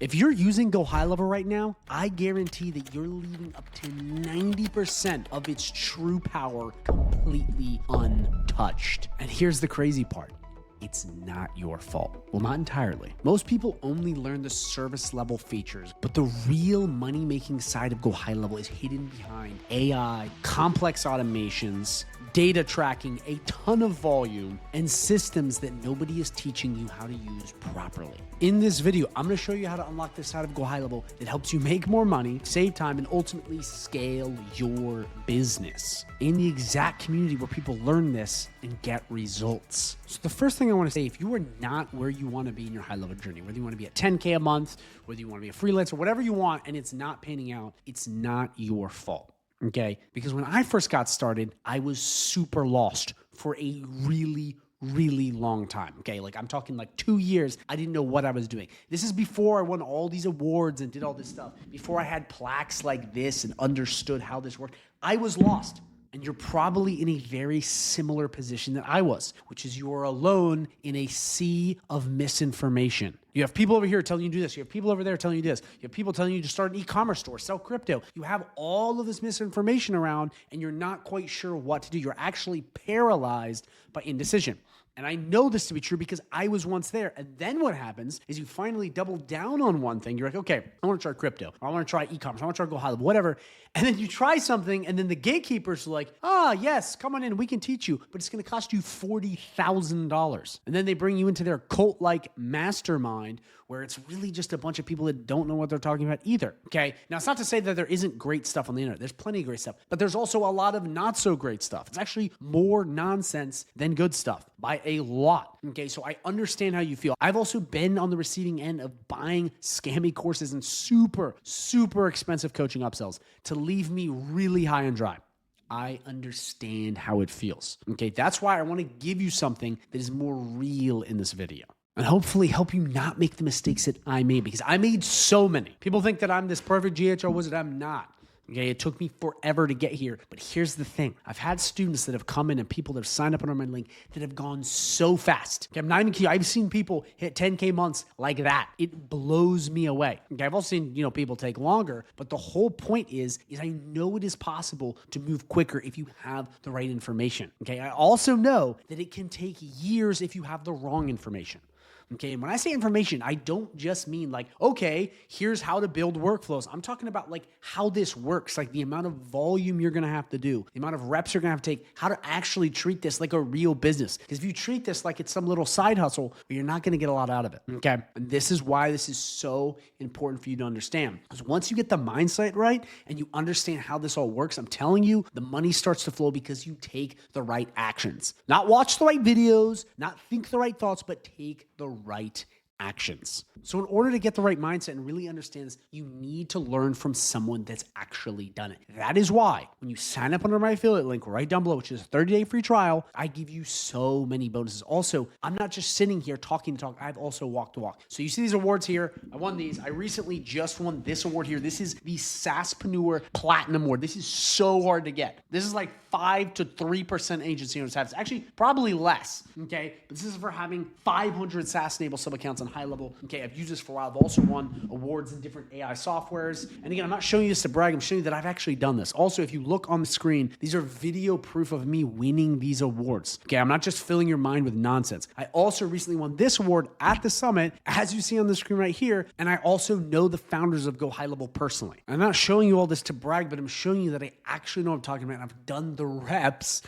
If you're using GoHighLevel right now, I guarantee that you're leaving up to 90% of its true power completely untouched. And here's the crazy part. It's not your fault. Well, not entirely. Most people only learn the service level features, but the real money-making side of GoHighLevel is hidden behind AI, complex automations, data tracking, a ton of volume, and systems that nobody is teaching you how to use properly. In this video, I'm going to show you how to unlock this side of GoHighLevel that helps you make more money, save time, and ultimately scale your business in the exact community where people learn this and get results. So the first thing I want to say, if you are not where you want to be in your high-level journey, whether you want to be at 10K a month, whether you want to be a freelancer, whatever you want, and it's not panning out, it's not your fault. Okay? Because when I first got started, I was super lost for a really long time. Okay. Like I'm talking like 2 years. I didn't know what I was doing. This is before I won all these awards and did all this stuff. Before I had plaques like this and understood how this worked, I was lost. And you're probably in a very similar position that I was, which is you are alone in a sea of misinformation. You have people over here telling you to do this. You have people over there telling you this. You have people telling you to start an e-commerce store, sell crypto. You have all of this misinformation around and you're not quite sure what to do. You're actually paralyzed by indecision. And I know this to be true because I was once there. And then what happens is you finally double down on one thing. You're like, okay, I want to try crypto. I want to try e-commerce. I want to try GoHighLevel, whatever. And then you try something and then the gatekeepers are like, yes, come on in. We can teach you, but it's going to cost you $40,000. And then they bring you into their cult-like mastermind where it's really just a bunch of people that don't know what they're talking about either. Okay. Now it's not to say that there isn't great stuff on the internet. There's plenty of great stuff, but there's also a lot of not so great stuff. It's actually more nonsense than good stuff by a lot. Okay. So I understand how you feel. I've also been on the receiving end of buying scammy courses and super expensive coaching upsells to leave me really high and dry. I understand how it feels. Okay. That's why I want to give you something that is more real in this video. And hopefully help you not make the mistakes that I made, because I made so many. People think that I'm this perfect GHL wizard. I'm not. Okay, it took me forever to get here. But here's the thing. I've had students that have come in and people that have signed up on my link that have gone so fast. Okay, I'm not even kidding. I've seen people hit 10K months like that. It blows me away. Okay, I've also seen, people take longer, but the whole point is I know it is possible to move quicker if you have the right information. Okay, I also know that it can take years if you have the wrong information. Okay, and when I say information, I don't just mean like, okay, here's how to build workflows. I'm talking about like how this works, like the amount of volume you're gonna have to do, the amount of reps you're gonna have to take, how to actually treat this like a real business. Because if you treat this like it's some little side hustle, you're not gonna get a lot out of it, okay? And this is why this is so important for you to understand. Because once you get the mindset right and you understand how this all works, I'm telling you, the money starts to flow because you take the right actions. Not watch the right videos, not think the right thoughts, but take the right actions. So in order to get the right mindset and really understand this, you need to learn from someone that's actually done it. That is why when you sign up under my affiliate link right down below, which is a 30-day free trial, I give you so many bonuses. Also, I'm not just sitting here talking to talk. I've also walked the walk. So you see these awards here. I won these. I recently just won this award here. This is the SaaSpreneur Platinum Award. This is so hard to get. This is like 5 to 3% agency owners have. It's actually probably less. Okay. But this is for having 500 SaaS-enabled sub-accounts on high level. Okay. I've used this for a while. I've also won awards in different AI softwares. And again, I'm not showing you this to brag. I'm showing you that I've actually done this. Also, if you look on the screen, these are video proof of me winning these awards. Okay. I'm not just filling your mind with nonsense. I also recently won this award at the summit, as you see on the screen right here. And I also know the founders of GoHighLevel personally. I'm not showing you all this to brag, but I'm showing you that I actually know what I'm talking about. And I've done the reps,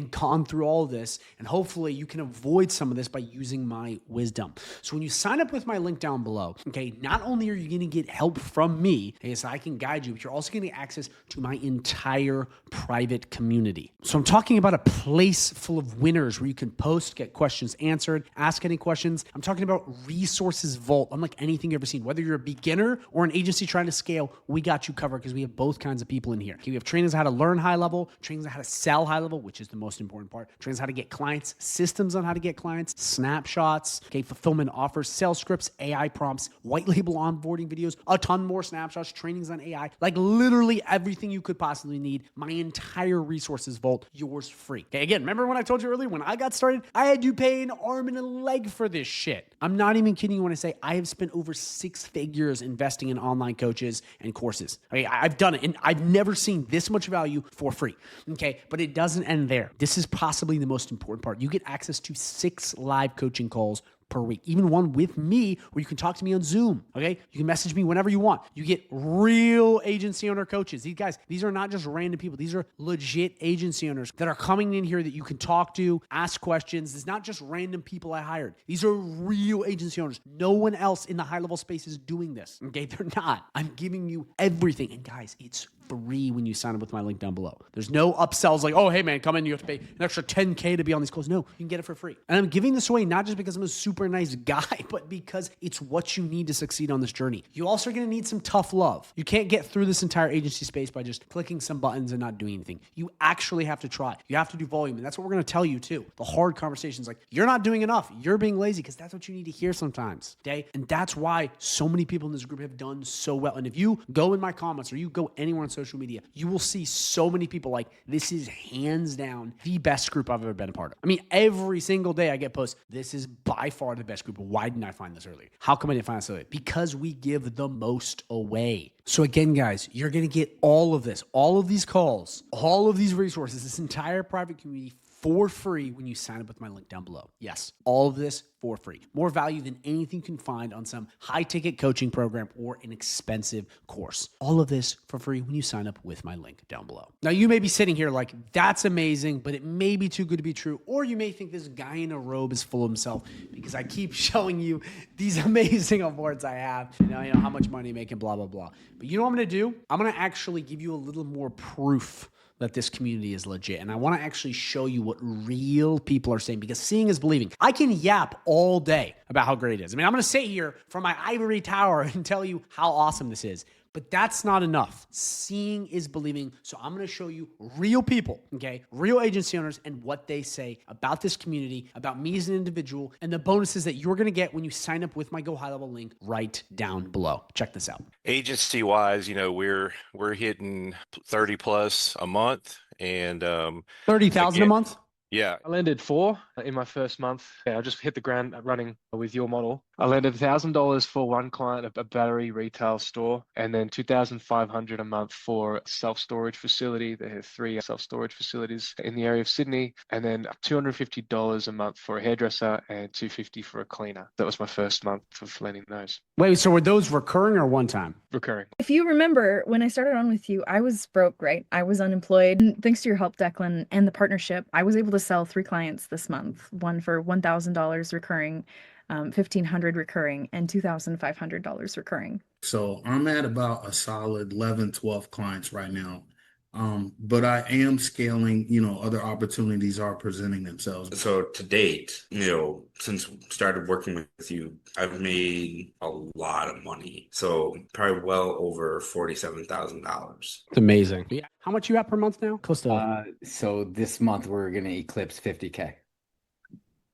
gone through all this, and hopefully you can avoid some of this by using my wisdom. So when you sign up with my link down below, okay, not only are you going to get help from me, okay, so I can guide you, but you're also going to get access to my entire private community. So I'm talking about a place full of winners where you can post, get questions answered, ask any questions. I'm talking about resources vault, unlike anything you've ever seen. Whether you're a beginner or an agency trying to scale, we got you covered because we have both kinds of people in here. Okay, we have trainings on how to learn high level, trainings on how to sell high level, which is the most important part, trainings on how to get clients, systems on how to get clients, snapshots, okay, fulfillment offers, sales scripts, AI prompts, white label onboarding videos, a ton more snapshots, trainings on AI, like literally everything you could possibly need. My entire resources vault, yours free. Okay, again, remember when I told you earlier, when I got started, I had to pay an arm and a leg for this shit. I'm not even kidding you when I say I have spent over 6 figures investing in online coaches and courses. Okay, I've done it, and I've never seen this much value for free. Okay, but it doesn't end there. This is possibly the most important part. You get access to 6 live coaching calls per week, even one with me where you can talk to me on Zoom. Okay, you can message me whenever you want. You get real agency owner coaches. These guys, these are not just random people. These are legit agency owners that are coming in here that you can talk to, ask questions. It's not just random people I hired. These are real agency owners. No one else in the high level space is doing this. Okay, they're not. I'm giving you everything. And guys, it's free when you sign up with my link down below. There's no upsells like, oh, hey man, come in, you have to pay an extra $10K to be on these calls. No, you can get it for free. And I'm giving this away not just because I'm a super nice guy, but because it's what you need to succeed on this journey. You also are going to need some tough love. You can't get through this entire agency space by just clicking some buttons and not doing anything. You actually have to try. You have to do volume. And that's what we're going to tell you too. The hard conversations like, you're not doing enough. You're being lazy, because that's what you need to hear sometimes. Okay. And that's why so many people in this group have done so well. And if you go in my comments or you go anywhere on social media, you will see so many people like, this is hands down the best group I've ever been a part of. I mean, every single day I get posts, this is by far the best group. Why didn't I find this earlier? How come I didn't find this earlier? Because we give the most away. So again, guys, you're going to get all of this, all of these calls, all of these resources, this entire private community for free when you sign up with my link down below. Yes, all of this for free. More value than anything you can find on some high-ticket coaching program or an expensive course. All of this for free when you sign up with my link down below. Now, you may be sitting here like, that's amazing, but it may be too good to be true. Or you may think this guy in a robe is full of himself because I keep showing you these amazing awards I have. You know how much money I'm making, blah, blah, blah. But you know what I'm going to do? I'm going to actually give you a little more proof that this community is legit. And I want to actually show you what real people are saying, because seeing is believing. I can yap all day about how great it is. I mean, I'm going to sit here from my ivory tower and tell you how awesome this is. But that's not enough. Seeing is believing. So I'm going to show you real people, okay? Real agency owners and what they say about this community, about me as an individual, and the bonuses that you're going to get when you sign up with my Go High Level link right down below. Check this out. Agency wise, we're hitting 30 plus a month, and 30,000 a month? Yeah. I landed 4 in my first month. Yeah, I just hit the ground running with your model. I landed $1,000 for one client, a battery retail store, and then $2,500 a month for a self-storage facility. They have 3 self-storage facilities in the area of Sydney, and then $250 a month for a hairdresser and $250 for a cleaner. That was my first month of landing those. Wait, so were those recurring or one time? Recurring. If you remember, when I started on with you, I was broke, right? I was unemployed. And thanks to your help, Declan, and the partnership, I was able to sell 3 clients this month, one for $1,000 recurring, $1,500 recurring, and $2,500 recurring. So I'm at about a solid 11, 12 clients right now. But I am scaling, other opportunities are presenting themselves. So to date, since started working with you, I've made a lot of money. So probably well over $47,000. It's amazing. Yeah. How much you at per month now? Close to. So this month we're going to eclipse 50K.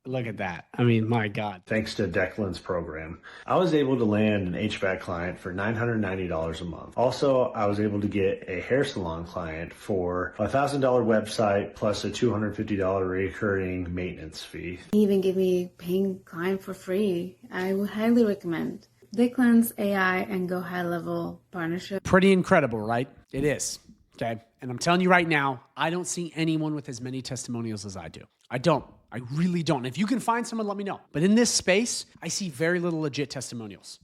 Look at that. I mean, my God. Thanks to Declan's program, I was able to land an HVAC client for $990 a month. Also, I was able to get a hair salon client for a $1,000 website plus a $250 recurring maintenance fee. Even give me paying client for free. I would highly recommend Declan's AI and Go High Level partnership. Pretty incredible, right? It is. Okay. And I'm telling you right now, I don't see anyone with as many testimonials as I do. I don't. I really don't. If you can find someone, let me know. But in this space, I see very little legit testimonials.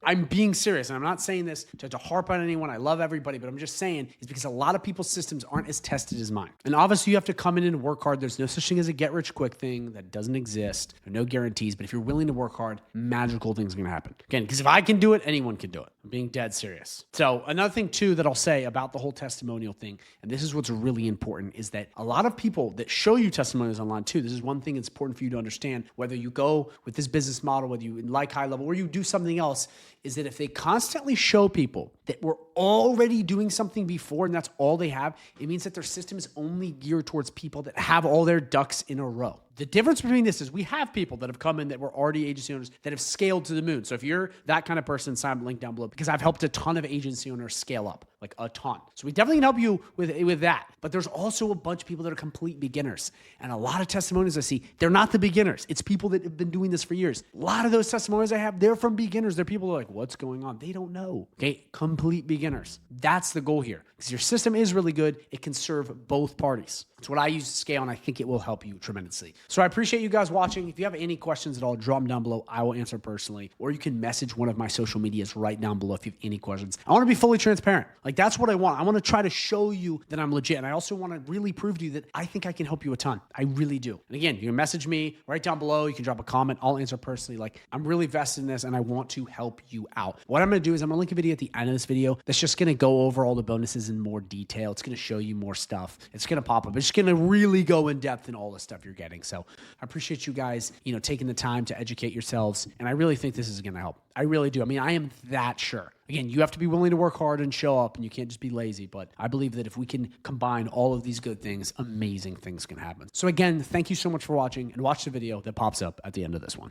I'm being serious, and I'm not saying this to harp on anyone. I love everybody, but I'm just saying it's because a lot of people's systems aren't as tested as mine. And obviously, you have to come in and work hard. There's no such thing as a get-rich-quick thing. That doesn't exist. There are no guarantees, but if you're willing to work hard, magical things are going to happen. Again, because if I can do it, anyone can do it. I'm being dead serious. So another thing, too, that I'll say about the whole testimonial thing, and this is what's really important, is that a lot of people that show you testimonials online, too, this is one thing that's important for you to understand, whether you go with this business model, whether you like high level, or you do something else, is that if they constantly show people that we're already doing something before and that's all they have, it means that their system is only geared towards people that have all their ducks in a row. The difference between this is we have people that have come in that were already agency owners that have scaled to the moon. So if you're that kind of person, sign up the link down below because I've helped a ton of agency owners scale up, like a ton. So we definitely can help you with that. But there's also a bunch of people that are complete beginners. And a lot of testimonies I see, they're not the beginners. It's people that have been doing this for years. A lot of those testimonies I have, they're from beginners. They're people who are like, what's going on? They don't know. Okay, complete beginners. That's the goal here. Because your system is really good. It can serve both parties. It's what I use to scale, and I think it will help you tremendously. So I appreciate you guys watching. If you have any questions at all, drop them down below. I will answer personally. Or you can message one of my social medias right down below if you have any questions. I want to be fully transparent. Like, that's what I want. I want to try to show you that I'm legit. And I also want to really prove to you that I think I can help you a ton. I really do. And again, you can message me right down below. You can drop a comment. I'll answer personally. Like, I'm really vested in this, and I want to help you out. What I'm going to do is I'm going to link a video at the end of this video that's just going to go over all the bonuses in more detail. It's going to show you more stuff. It's going to pop up. It's going to really go in depth in all the stuff you're getting. So I appreciate you guys, taking the time to educate yourselves. And I really think this is going to help. I really do. I mean, I am that sure. Again, you have to be willing to work hard and show up, and you can't just be lazy. But I believe that if we can combine all of these good things, amazing things can happen. So again, thank you so much for watching, and watch the video that pops up at the end of this one.